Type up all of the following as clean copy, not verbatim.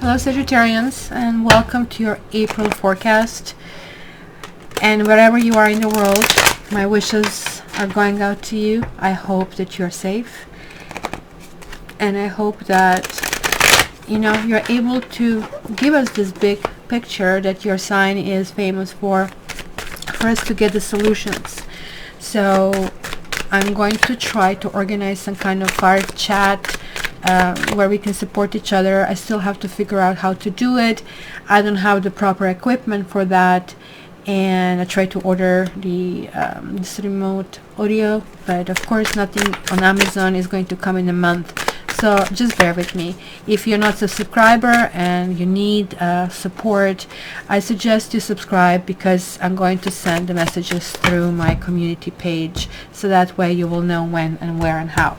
Hello Sagittarians, and welcome to your April forecast. And wherever you are in the world, my wishes are going out to you. I hope that you're safe, and I hope that you're able to give us this big picture that your sign is famous for us to get the solutions. So I'm going to try to organize some kind of fire chat where we can support each other. I still have to figure out how to do it. I don't have the proper equipment for that, and I tried to order this remote audio, but of course nothing on Amazon is going to come in a month, so just bear with me. If you're not a subscriber and you need support, I suggest you subscribe, because I'm going to send the messages through my community page, so that way you will know when and where and how.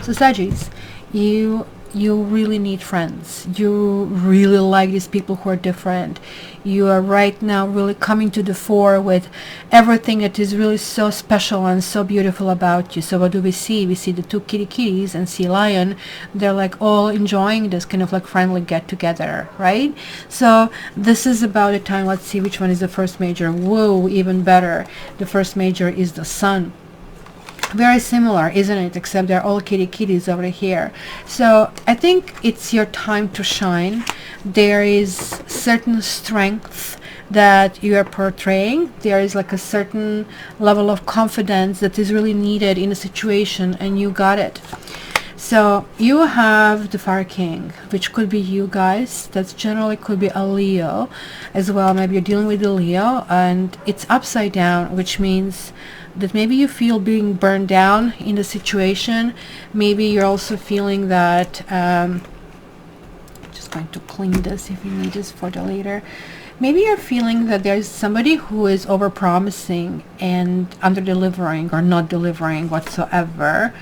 So Saggies, you really need friends. You really like these people who are different. You are right now really coming to the fore with everything that is really so special and so beautiful about you. So what do we see? We see the two kitties and sea lion. They're like all enjoying this kind of like friendly get together, right? So this is about a time. Let's see which one is the first major. Whoa, even better. The first major is the sun. Very similar, isn't it? Except they're all kitties over here. So I think it's your time to shine. There is certain strength that you are portraying. There is like a certain level of confidence that is really needed in a situation, and you got it. So you have the Fire King, which could be you guys. That generally could be a Leo as well. Maybe you're dealing with a Leo, and it's upside down, which means that maybe you feel being burned down in the situation. Maybe you're also feeling that just going to clean this if you need this for the later. Maybe you're feeling that there's somebody who is over-promising and under-delivering or not delivering whatsoever.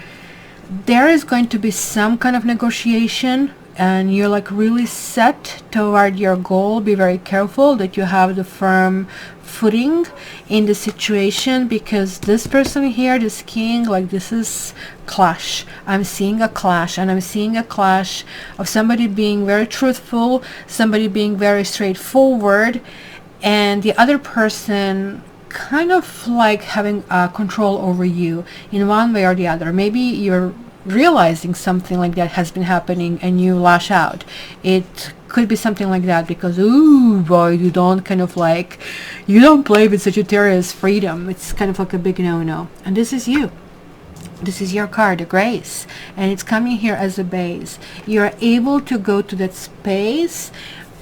There is going to be some kind of negotiation, and you're like really set toward your goal. Be very careful that you have the firm footing in the situation, because this person here, this king, like this is clash. I'm seeing a clash, and I'm seeing a clash of somebody being very truthful, somebody being very straightforward, and the other person kind of like having control over you in one way or the other. Maybe you're realizing something like that has been happening and you lash out. It could be something like that, because ooh boy, you don't play with Sagittarius freedom. It's kind of like a big no-no. And this is you. This is your card, the Grace, and it's coming here as a base. You're able to go to that space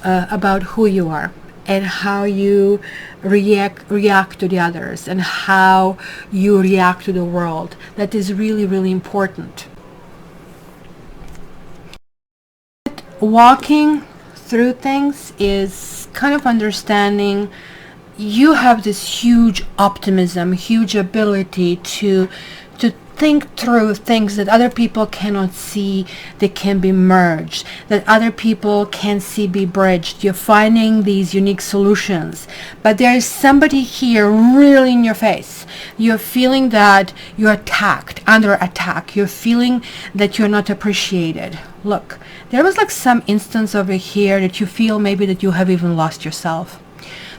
about who you are and how you react to the others, and how you react to the world. That is really, really important. Walking through things is kind of understanding you have this huge optimism, huge ability to think through things that other people cannot see, that can be merged, that other people can see be bridged. You're finding these unique solutions, but there is somebody here really in your face. You're feeling that you're attacked, under attack. You're feeling that you're not appreciated. Look, there was like some instance over here that you feel maybe that you have even lost yourself.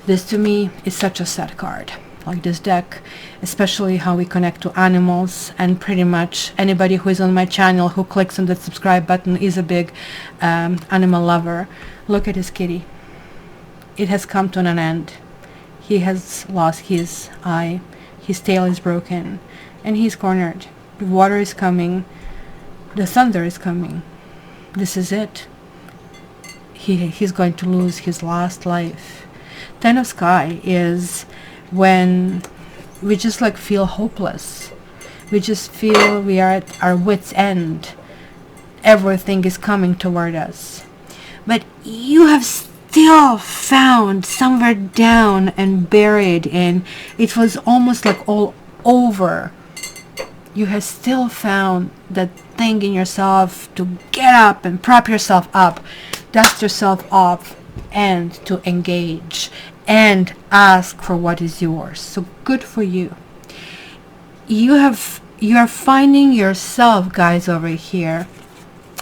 This to me is such a sad card. Like this deck, especially how we connect to animals, and pretty much anybody who is on my channel who clicks on the subscribe button is a big animal lover. Look at his kitty. It has come to an end. He has lost his eye, his tail is broken, and he's cornered. The water is coming, the thunder is coming. This is it. He's going to lose his last life. Ten of Sky is when we just like feel hopeless. We just feel we are at our wit's end. Everything is coming toward us. But you have still found somewhere down and buried in, it was almost like all over. You have still found that thing in yourself to get up and prop yourself up, dust yourself off, and to engage and ask for what is yours. So good for you. You are finding yourself, guys, over here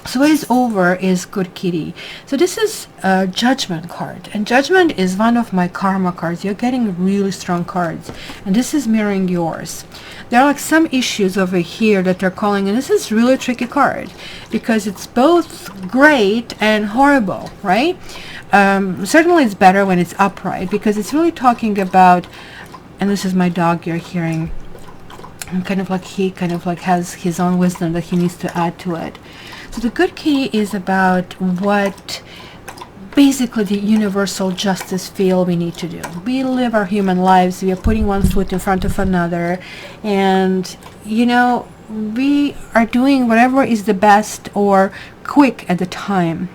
So what is over is good kitty. So this is a judgment card, and judgment is one of my karma cards. You're getting really strong cards, and this is mirroring yours. There are like some issues over here that are calling, and this is really a tricky card because it's both great and horrible, right? Certainly it's better when it's upright because it's really talking about, and this is my dog you're hearing, and kind of like he kind of like has his own wisdom that he needs to add to it. So the good kitty is about what basically the universal justice feel we need to do. We live our human lives, we are putting one foot in front of another, and you know, we are doing whatever is the best or quick at the time.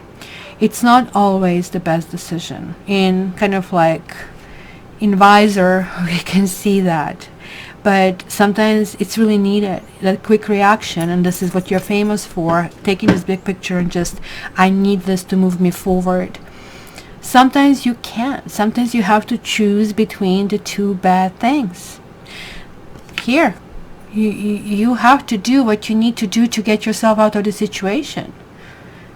It's not always the best decision. In kind of like in visor we can see that, but sometimes it's really needed, that quick reaction, and this is what you're famous for, taking this big picture and just, I need this to move me forward. Sometimes you can't. Sometimes you have to choose between the two bad things. Here, you have to do what you need to do to get yourself out of the situation.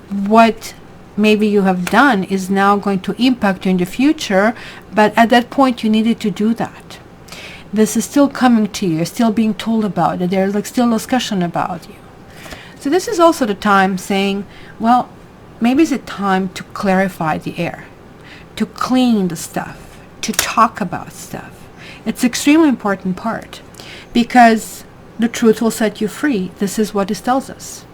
What maybe you have done is now going to impact you in the future, but at that point you needed to do that. This is still coming to you, you're still being told about it, there's like still discussion about you. So this is also the time saying, well, maybe it's a time to clarify the air, to clean the stuff, to talk about stuff. It's an extremely important part because the truth will set you free. This is what this tells us.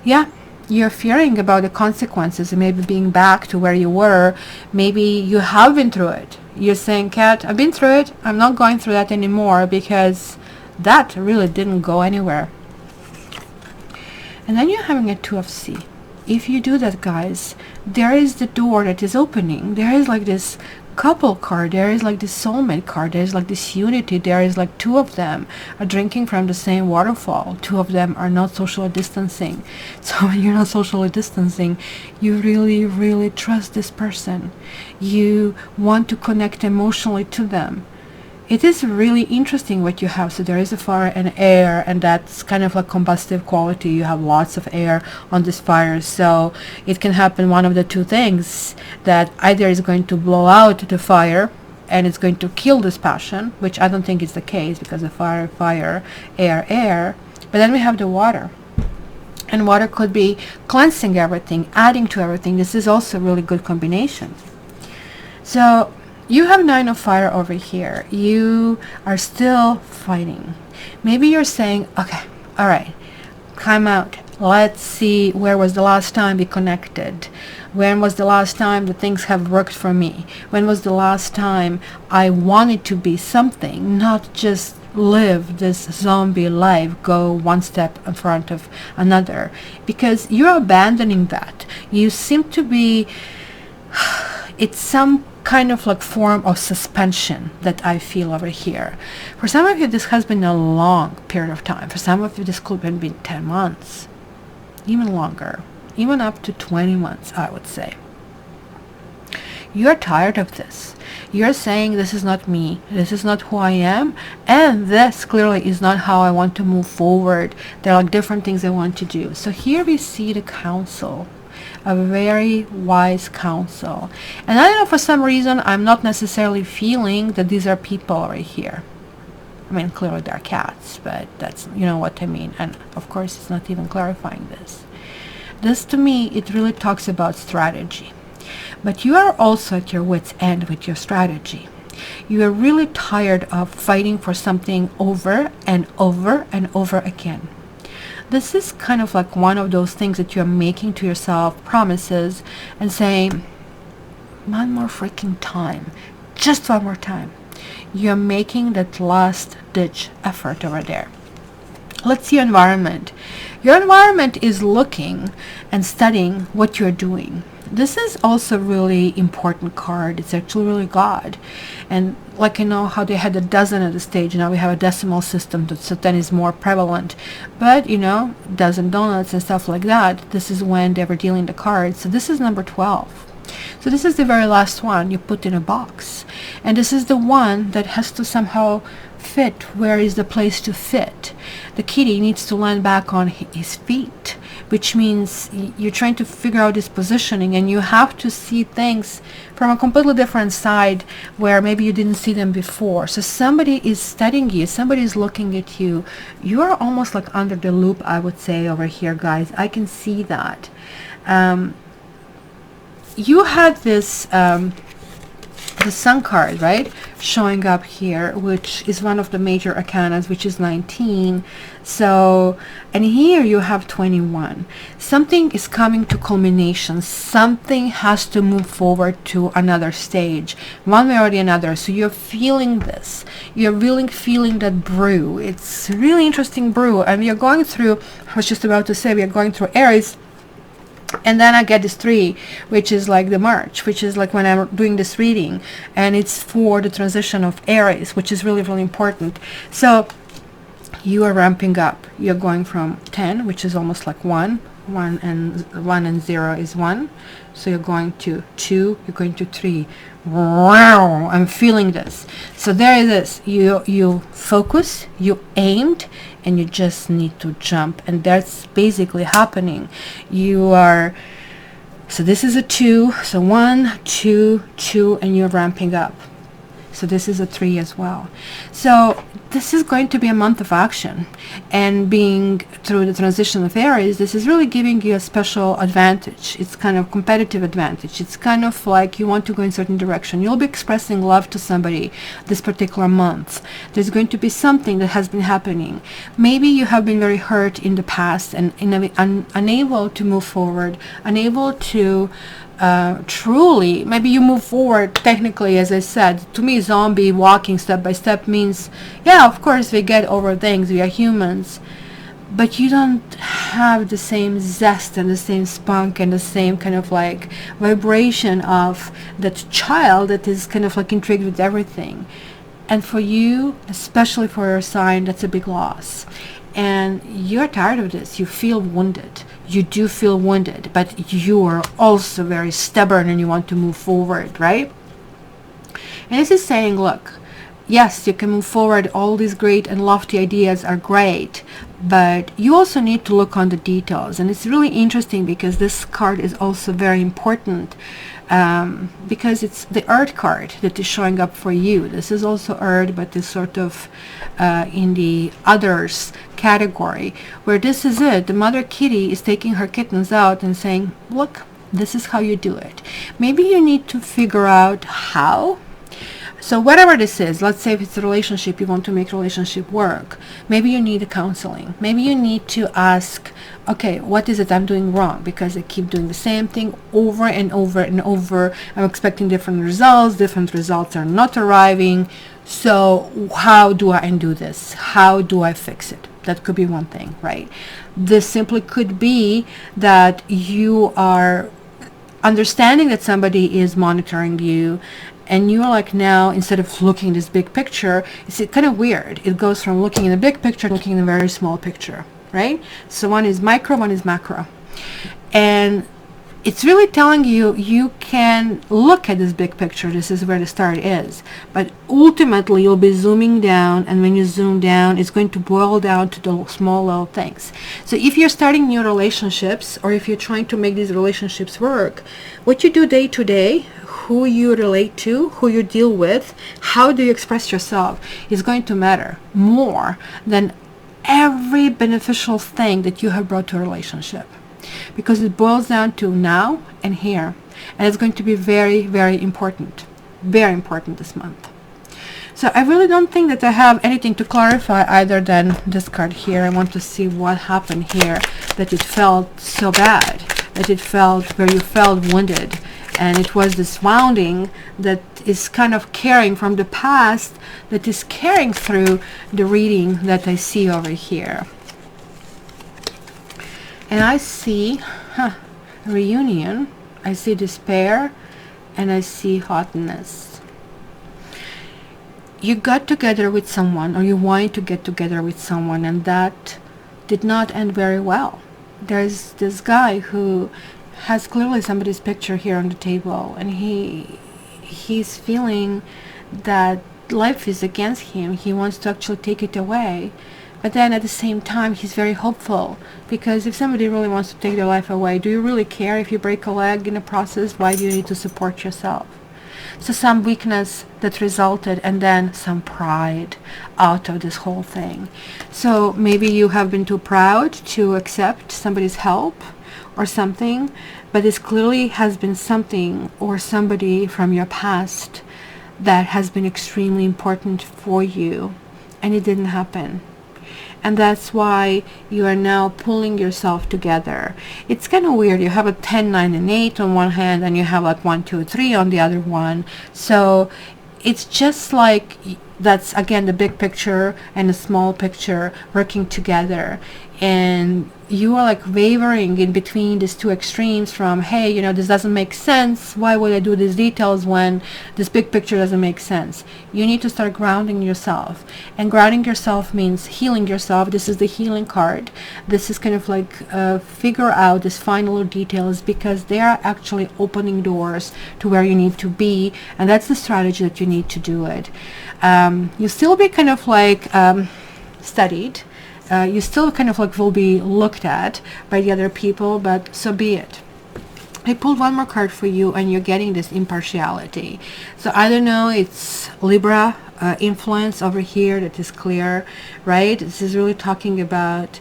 Yeah, you're fearing about the consequences and maybe being back to where you were. Maybe you have been through it. You're saying, Kat, I've been through it. I'm not going through that anymore because that really didn't go anywhere. And then you're having a Two of Sea. If you do that, guys, there is the door that is opening. There is like this couple card. There is like this soulmate card. There is like this unity. There is like two of them are drinking from the same waterfall. Two of them are not socially distancing. So when you're not socially distancing, you really, really trust this person. You want to connect emotionally to them. It is really interesting what you have. So there is a fire and air, and that's kind of like combustive quality. You have lots of air on this fire, so it can happen one of the two things, that either is going to blow out the fire and it's going to kill this passion, which I don't think is the case because the fire, air, but then we have the water, and water could be cleansing everything, adding to everything. This is also a really good combination. So you have Nine of Fire over here. You are still fighting. Maybe you're saying, okay, all right, time out. Let's see, where was the last time we connected? When was the last time the things have worked for me? When was the last time I wanted to be something, not just live this zombie life, go one step in front of another? Because you're abandoning that. You seem to be, it's some kind of like form of suspension that I feel over here. For some of you, this has been a long period of time. For some of you, this could have been 10 months, even longer, even up to 20 months, I would say. You're tired of this. You're saying, this is not me, this is not who I am, and this clearly is not how I want to move forward. There are different things I want to do. So here we see the council, a very wise counsel. And I don't know, for some reason I'm not necessarily feeling that these are people right here. I mean, clearly they're cats, but that's, you know what I mean. And of course it's not even clarifying this. This to me, it really talks about strategy. But you are also at your wit's end with your strategy. You are really tired of fighting for something over and over and over again. This is kind of like one of those things that you're making to yourself promises and saying, one more freaking time, just one more time. You're making that last ditch effort over there. Let's see your environment. Your environment is looking and studying what you're doing. This is also a really important card. It's actually really God. And like, you know how they had a dozen at the stage, now we have a decimal system, so 10 is more prevalent. But, you know, dozen donuts and stuff like that, this is when they were dealing the cards. So this is number 12. So this is the very last one you put in a box. And this is the one that has to somehow fit where is the place to fit. The kitty needs to land back on his feet which means you're trying to figure out this positioning, and you have to see things from a completely different side where maybe you didn't see them before. So somebody is studying you, somebody is looking at you. You are almost like under the loop, I would say, over here, guys. I can see that. You had this the Sun card, right, showing up here, which is one of the major arcanas, which is 19. So, and here you have 21. Something is coming to culmination. Something has to move forward to another stage, one way or the another. So you're feeling this. You're really feeling that brew. It's really interesting brew. And we are going through, I was just about to say, we are going through Aries. And then I get this 3, which is like the March, which is like when I'm doing this reading, and it's for the transition of Aries, which is really, really important. So you are ramping up. You're going from 10, which is almost like 1 and 0 is 1. So you're going to 2, you're going to 3. Wow, I'm feeling this. So there it is. You focus, you aimed, and you just need to jump, and that's basically happening. You are, so this is a 2, so 1, 2, 2, and you're ramping up. So this is a 3 as well. So this is going to be a month of action, and being through the transition of Aries, this is really giving you a special advantage. It's kind of competitive advantage. It's kind of like you want to go in a certain direction. You'll be expressing love to somebody this particular month. There's going to be something that has been happening. Maybe you have been very hurt in the past and unable to move forward, unable to truly, maybe you move forward technically, as I said. To me, zombie walking step by step means, yeah, of course we get over things, we are humans, but you don't have the same zest and the same spunk and the same kind of like vibration of that child that is kind of like intrigued with everything. And for you, especially for your sign, that's a big loss. And you're tired of this. You feel wounded. You do feel wounded, but you are also very stubborn and you want to move forward, right? And this is saying, look, yes, you can move forward. All these great and lofty ideas are great, but you also need to look on the details. And it's really interesting because this card is also very important, because it's the Earth card that is showing up for you. This is also Earth, but is sort of in the others category, where this is it. The mother kitty is taking her kittens out and saying, look, this is how you do it. Maybe you need to figure out how. So whatever this is, let's say if it's a relationship, you want to make relationship work. Maybe you need a counseling. Maybe you need to ask, okay, what is it I'm doing wrong? Because I keep doing the same thing over and over and over. I'm expecting different results. Different results are not arriving. So how do I undo this? How do I fix it? That could be one thing, right? This simply could be that you are understanding that somebody is monitoring you, and you're like, now instead of looking at this big picture, it's kind of weird. It goes from looking in the big picture to looking in a very small picture, right? So one is micro, one is macro. And it's really telling you, you can look at this big picture. This is where the start is. But ultimately, you'll be zooming down. And when you zoom down, it's going to boil down to the small little things. So if you're starting new relationships, or if you're trying to make these relationships work, what you do day to day, who you relate to, who you deal with, how do you express yourself, is going to matter more than every beneficial thing that you have brought to a relationship. Because it boils down to now and here. And it's going to be very, very important. Very important this month. So I really don't think that I have anything to clarify other than this card here. I want to see what happened here, that it felt so bad, that it felt where you felt wounded. And it was this wounding that is kind of carrying from the past, that is carrying through the reading that I see over here. And I see reunion, I see despair, and I see hotness. You got together with someone, or you wanted to get together with someone, and that did not end very well. There's this guy who has clearly somebody's picture here on the table, and he's feeling that life is against him. He wants to actually take it away, But then at the same time, he's very hopeful, because if somebody really wants to take their life away, do you really care if you break a leg in the process? Why do you need to support yourself? So some weakness that resulted, and then some pride out of this whole thing. So maybe you have been too proud to accept somebody's help or something, but this clearly has been something or somebody from your past that has been extremely important for you, and it didn't happen. And that's why you are now pulling yourself together. It's kind of weird. You have a 10, 9, and 8 on one hand, and you have like 1, 2, 3 on the other one. So it's just like that's, again, the big picture and the small picture working together. And you are like wavering in between these two extremes from, hey, you know, this doesn't make sense. Why would I do these details when this big picture doesn't make sense? You need to start grounding yourself. And grounding yourself means healing yourself. This is the healing card. This is kind of like figure out these final details, because they are actually opening doors to where you need to be. And that's the strategy that you need to do it. You still be kind of like studied. You still kind of like will be looked at by the other people, but so be it. I pulled one more card for you, and you're getting this impartiality. So I don't know, it's Libra influence over here that is clear, right? This is really talking about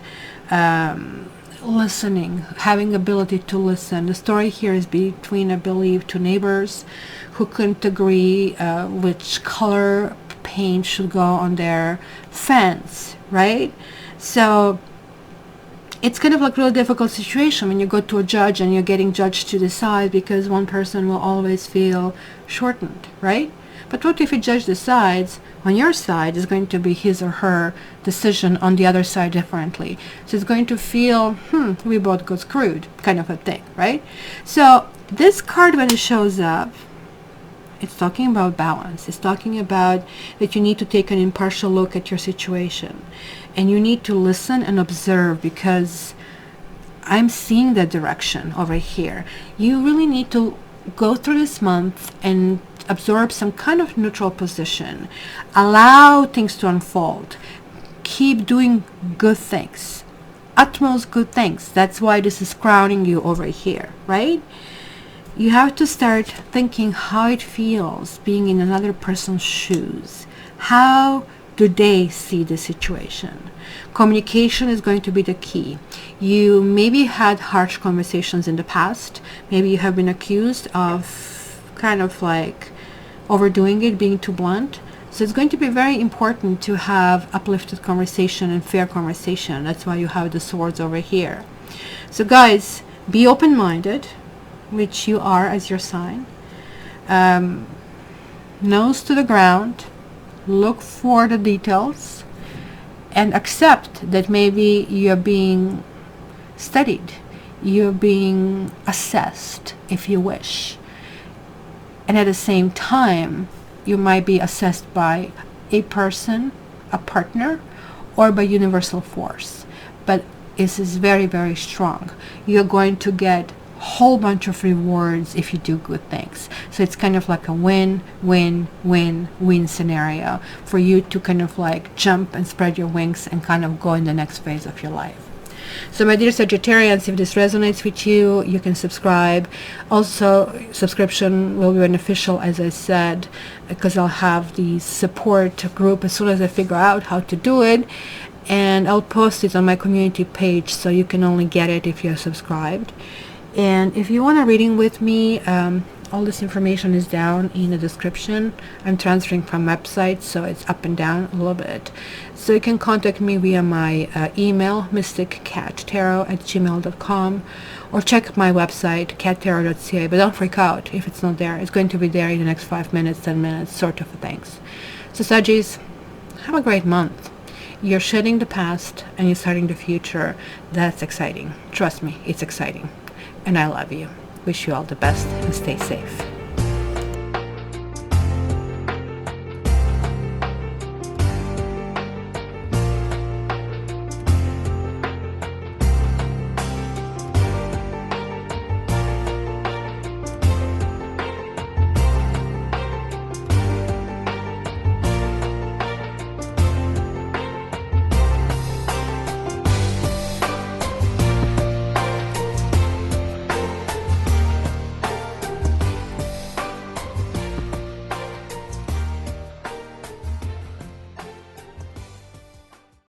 listening, having ability to listen. The story here is between, I believe, two neighbors who couldn't agree which color paint should go on their fence, right? So it's kind of like a really difficult situation when you go to a judge and you're getting judged to decide, because one person will always feel shortened, right? But what if a judge decides on your side is going to be his or her decision on the other side differently? So it's going to feel, we both got screwed, kind of a thing, right? So this card, when it shows up, it's talking about balance. It's talking about that you need to take an impartial look at your situation. And you need to listen and observe, because I'm seeing that direction over here. You really need to go through this month and absorb some kind of neutral position. Allow things to unfold. Keep doing good things. Utmost good things. That's why this is crowning you over here, right? You have to start thinking how it feels being in another person's shoes. How do they see the situation? Communication is going to be the key. You maybe had harsh conversations in the past. Maybe you have been accused of kind of like overdoing it, being too blunt. So it's going to be very important to have uplifted conversation and fair conversation. That's why you have the swords over here. So guys, be open-minded, which you are as your sign. Nose to the ground. Look for the details. And accept that maybe you're being studied. You're being assessed, if you wish. And at the same time, you might be assessed by a person, a partner, or by universal force. But this is very, very strong. You're going to get a whole bunch of rewards if you do good things. So it's kind of like a win, win, win, win scenario for you to kind of like jump and spread your wings and kind of go in the next phase of your life. So my dear Sagittarians, if this resonates with you, you can subscribe. Also, subscription will be beneficial, as I said, because I'll have the support group as soon as I figure out how to do it. And I'll post it on my community page, so you can only get it if you're subscribed. And if you want a reading with me, all this information is down in the description. I'm transferring from website, so it's up and down a little bit. So you can contact me via my email, mysticcattaro@gmail.com, or check my website, cattarot.ca. But don't freak out if it's not there. It's going to be there in the next 5 minutes, 10 minutes, sort of things. So Sagis, have a great month. You're shedding the past and you're starting the future. That's exciting. Trust me, it's exciting. And I love you. Wish you all the best and stay safe.